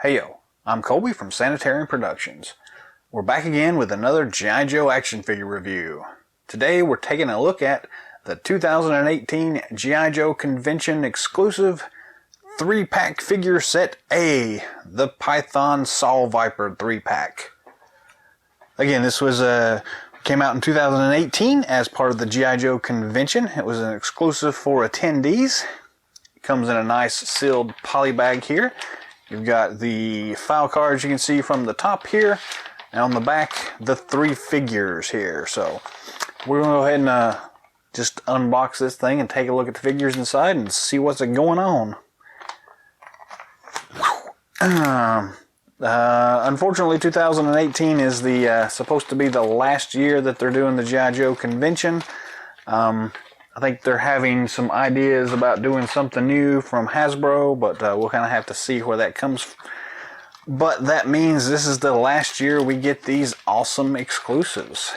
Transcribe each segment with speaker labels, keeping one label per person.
Speaker 1: Heyo, I'm Colby from Sanitarian Productions. We're back again with another G.I. Joe action figure review. Today we're taking a look at the 2018 G.I. Joe Convention exclusive 3-pack figure set A, the Python Saw Viper 3-pack. Again, this was came out in 2018 as part of the G.I. Joe Convention. It was an exclusive for attendees. It comes in a nice sealed poly bag here. You've got the file cards you can see from the top here, and on the back, the 3 figures here. So we're going to go ahead and just unbox this thing and take a look at the figures inside and see what's going on. Unfortunately, 2018 is the supposed to be the last year that they're doing the G.I. Joe Convention. I think they're having some ideas about doing something new from Hasbro, but we'll kind of have to see where that comes. But that means this is the last year we get these awesome exclusives.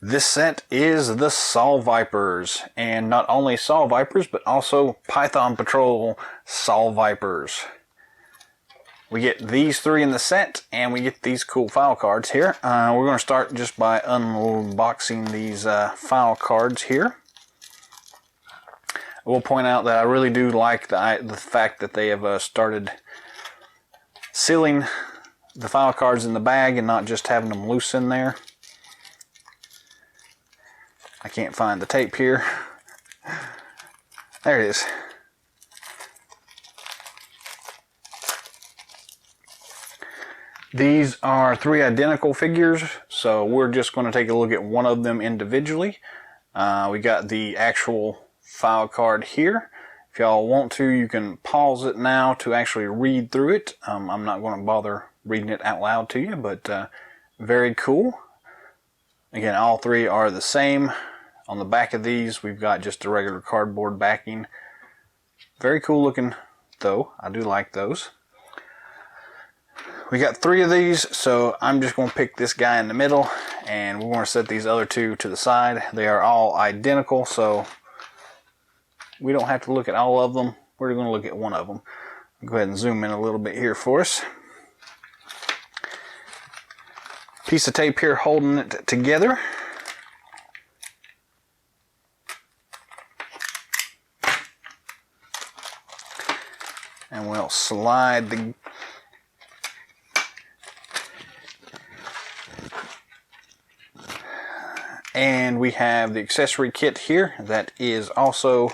Speaker 1: This set is the Saw Vipers, and not only Saw Vipers, but also Python Patrol Saw Vipers. We get these 3 in the set, and we get these cool file cards here. We're going to start just by unboxing these file cards here. I will point out that I really do like the fact that they have started sealing the file cards in the bag and not just having them loose in there. I can't find the tape here. There it is. These are 3 identical figures, so we're just going to take a look at one of them individually. We got the actual file card here. If y'all want to, you can pause it now to actually read through it. I'm not going to bother reading it out loud to you, but very cool. Again, all 3 are the same. On the back of these, we've got just a regular cardboard backing. Very cool looking, though. I do like those. We got 3 of these, so I'm just going to pick this guy in the middle, and we're going to set these other 2 to the side. They are all identical, so we don't have to look at all of them. We're going to look at one of them. I'll go ahead and zoom in a little bit here for us. Piece of tape here holding it together. And we'll slide the and we have the accessory kit here that is also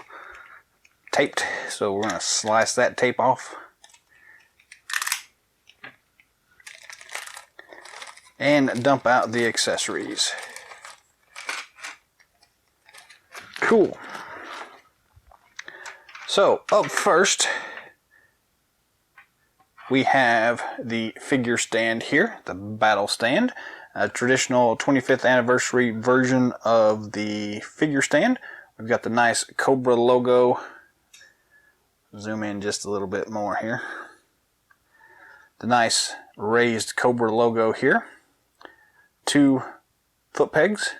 Speaker 1: taped, so we're going to slice that tape off and dump out the accessories. Cool. So up first we have the figure stand here, the battle stand. A traditional 25th anniversary version of the figure stand. We've got the nice Cobra logo. Zoom in just a little bit more here. The nice raised Cobra logo here. 2 foot pegs.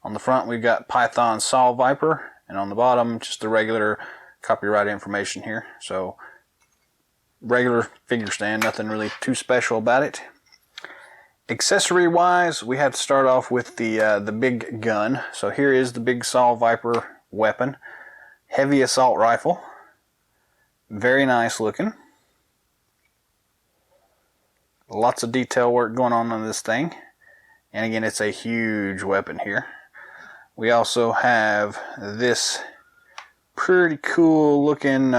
Speaker 1: On the front we've got Python Saw Viper, and on the bottom just the regular copyright information here. So regular figure stand, nothing really too special about it. Accessory wise, we have to start off with the big gun. So here is the big Saw Viper weapon. Heavy assault rifle. Very nice looking. Lots of detail work going on this thing. And again, it's a huge weapon here. We also have this pretty cool looking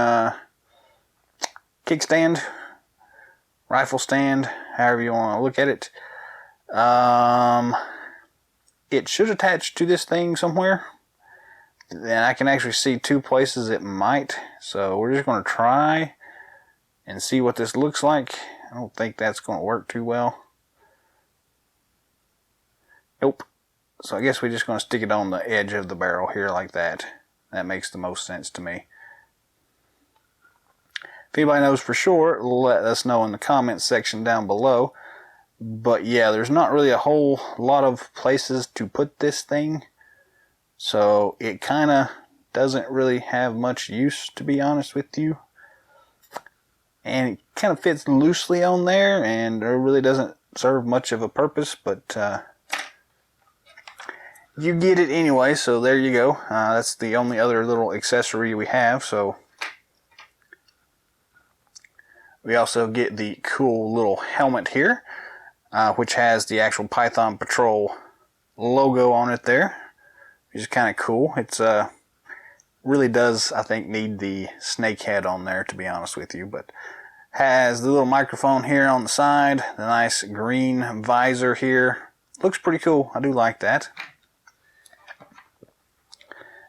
Speaker 1: kickstand, rifle stand, however you want to look at it. It should attach to this thing somewhere, and I can actually see 2 places it might, so we're just going to try and see what this looks like. I don't think that's going to work too well. Nope. So I guess we're just going to stick it on the edge of the barrel here like that. That makes the most sense to me. If anybody knows for sure, let us know in the comments section down below. But yeah, there's not really a whole lot of places to put this thing, so it kind of doesn't really have much use, to be honest with you. and it kind of fits loosely on there, and it really doesn't serve much of a purpose, but you get it anyway, so there you go. That's the only other little accessory we have. So we also get the cool little helmet here, which has the actual Python Patrol logo on it there, which is kind of cool. It's really does, I think, need the snake head on there, to be honest with you, but has the little microphone here on the side, the nice green visor here. Looks pretty cool. I do like that.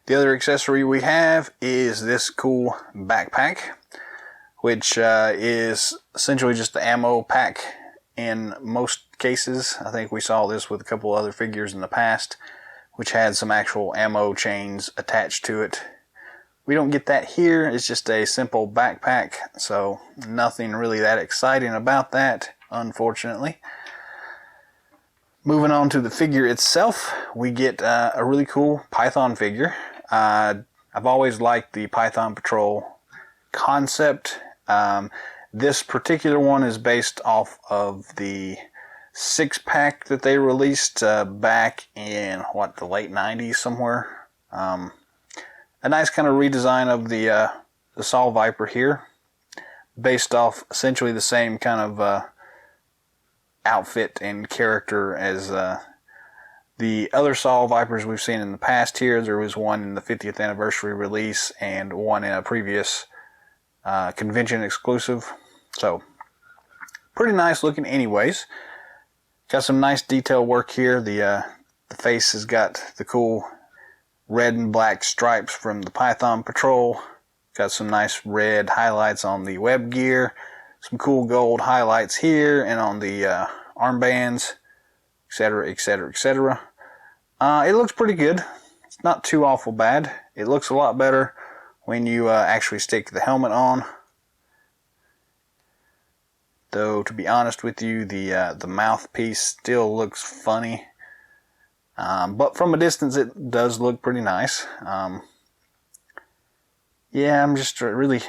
Speaker 1: The other accessory we have is this cool backpack, which is essentially just the ammo pack in most cases. I think we saw this with a couple other figures in the past, which had some actual ammo chains attached to it. We don't get that here. It's just a simple backpack, so nothing really that exciting about that, unfortunately. Moving on to the figure itself, we get a really cool Python figure. I've always liked the Python Patrol concept. This particular one is based off of the 6-pack that they released back in, the late 90s somewhere. A nice kind of redesign of the S.A.W Viper here, based off essentially the same kind of outfit and character as the other S.A.W Vipers we've seen in the past here. There was one in the 50th anniversary release and one in a previous convention exclusive. So, pretty nice looking anyways. Got some nice detail work here. The face has got the cool red and black stripes from the Python Patrol. Got some nice red highlights on the web gear. Some cool gold highlights here and on the armbands, etc., etc., etc. It looks pretty good. It's not too awful bad. It looks a lot better when you actually stick the helmet on. Though, to be honest with you, the mouthpiece still looks funny. But from a distance, it does look pretty nice. Yeah, I'm just really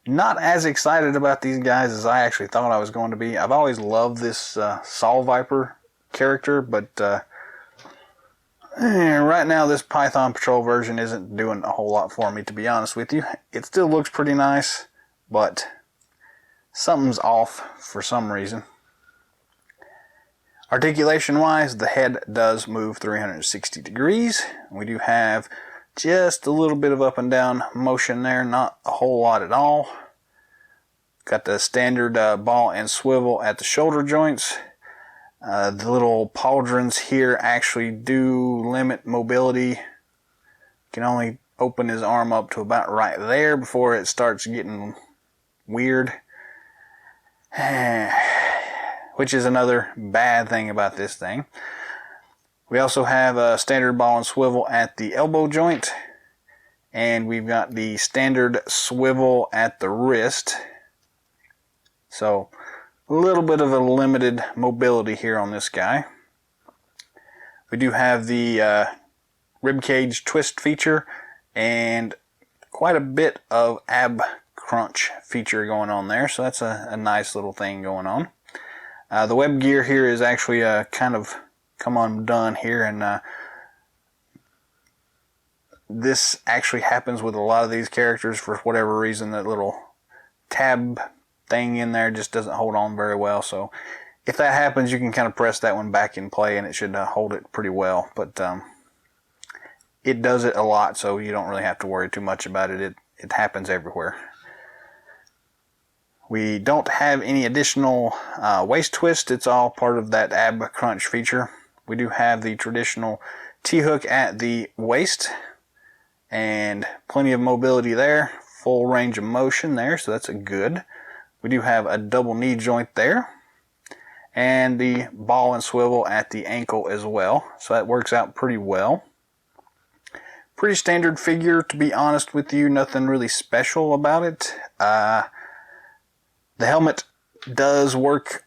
Speaker 1: not as excited about these guys as I actually thought I was going to be. I've always loved this S.A.W Viper character, but right now this Python Patrol version isn't doing a whole lot for me, to be honest with you. It still looks pretty nice, but something's off for some reason. Articulation wise, the head does move 360 degrees. We do have just a little bit of up and down motion there, not a whole lot at all. Got the standard ball and swivel at the shoulder joints. The little pauldrons here actually do limit mobility. Can only open his arm up to about right there before it starts getting weird. Which is another bad thing about this thing. We also have a standard ball and swivel at the elbow joint, and we've got the standard swivel at the wrist. So a little bit of a limited mobility here on this guy. We do have the ribcage twist feature and quite a bit of ab crunch feature going on there, so that's a nice little thing going on. The web gear here is actually kind of come undone here, and this actually happens with a lot of these characters for whatever reason. That little tab thing in there just doesn't hold on very well, so if that happens, you can kind of press that one back in play and it should hold it pretty well, but it does it a lot, so you don't really have to worry too much about it. It happens everywhere. We don't have any additional waist twist. It's all part of that ab crunch feature. We do have the traditional T-hook at the waist and plenty of mobility there. Full range of motion there, so that's a good. We do have a double knee joint there and the ball and swivel at the ankle as well, so that works out pretty well. Pretty standard figure, to be honest with you. Nothing really special about it. The helmet does work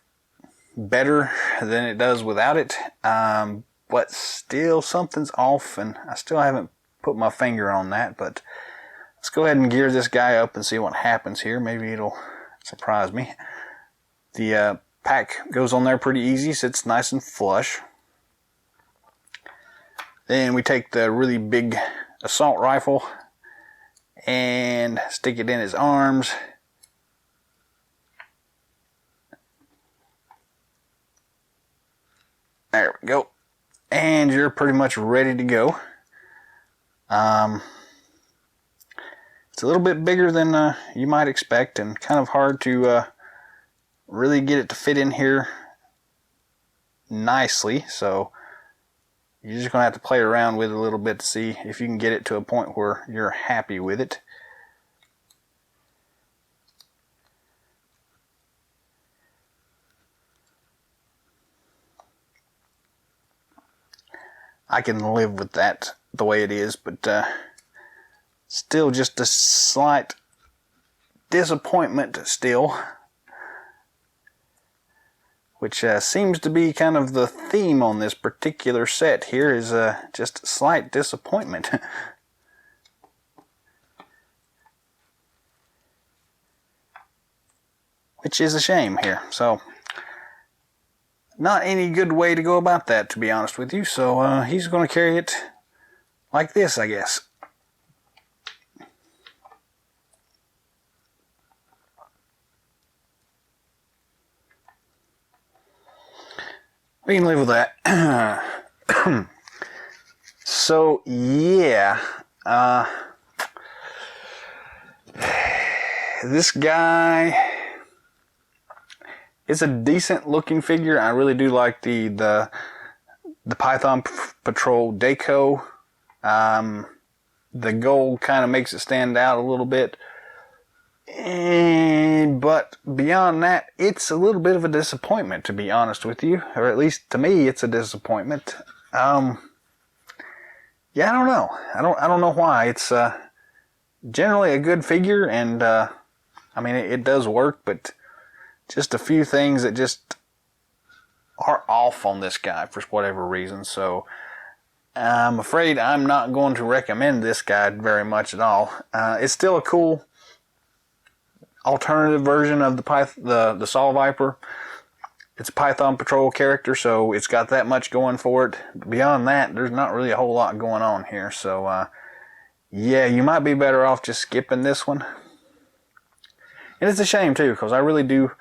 Speaker 1: better than it does without it, but still something's off, and I still haven't put my finger on that. But let's go ahead and gear this guy up and see what happens here. Maybe it'll Surprised me. The pack goes on there pretty easy, sits nice and flush. Then we take the really big assault rifle and stick it in his arms. There we go. And you're pretty much ready to go. It's a little bit bigger than you might expect, and kind of hard to really get it to fit in here nicely. So you're just going to have to play around with it a little bit to see if you can get it to a point where you're happy with it. I can live with that the way it is, but still just a slight disappointment still, which seems to be kind of the theme on this particular set here, is just a slight disappointment. Which is a shame here. So not any good way to go about that, to be honest with you. So he's going to carry it like this, I guess. We can live with that. So yeah, this guy is a decent looking figure. I really do like the Python Patrol deco. The gold kind of makes it stand out a little bit. But beyond that, it's a little bit of a disappointment, to be honest with you. Or at least to me, it's a disappointment. Yeah, I don't know. I don't know why. It's generally a good figure, and I mean it does work, but just a few things that just are off on this guy for whatever reason. So I'm afraid I'm not going to recommend this guy very much at all. It's still a cool alternative version of the S.A.W. Viper. It's a Python Patrol character, so it's got that much going for it. But beyond that, there's not really a whole lot going on here. So yeah, you might be better off just skipping this one. And it's a shame too, because I really do,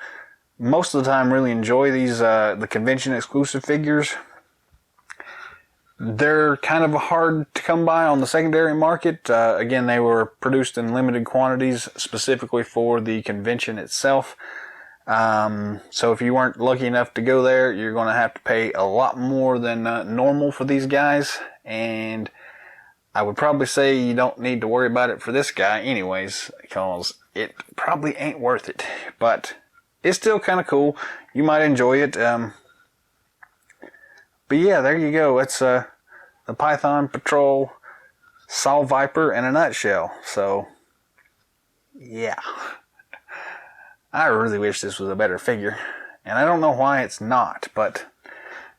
Speaker 1: most of the time, really enjoy these the convention exclusive figures. They're kind of hard to come by on the secondary market. Again, they were produced in limited quantities specifically for the convention itself. So if you weren't lucky enough to go there, you're going to have to pay a lot more than normal for these guys. And I would probably say you don't need to worry about it for this guy anyways, because it probably ain't worth it. But it's still kind of cool. You might enjoy it. But yeah, there you go. It's the Python Patrol S.A.W. Viper in a nutshell. So yeah, I really wish this was a better figure, and I don't know why it's not, but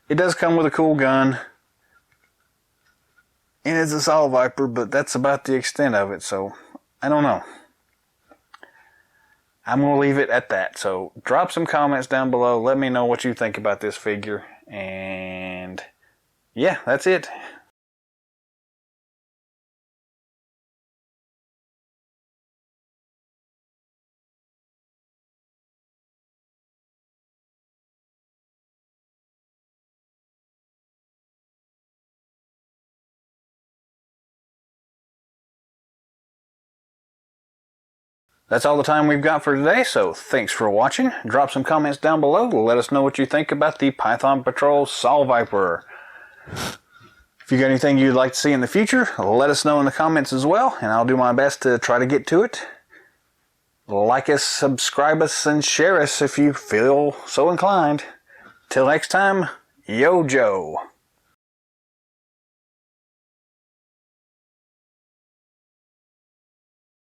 Speaker 1: it does come with a cool gun, and it's a S.A.W. Viper, but that's about the extent of it. So I don't know. I'm going to leave it at that. So drop some comments down below. Let me know what you think about this figure. And yeah, that's it. That's all the time we've got for today, so thanks for watching. Drop some comments down below to let us know what you think about the Python Patrol S.A.W. Viper. If you got anything you'd like to see in the future, let us know in the comments as well, and I'll do my best to try to get to it. Like us, subscribe us, and share us if you feel so inclined. Till next time, Yo Joe.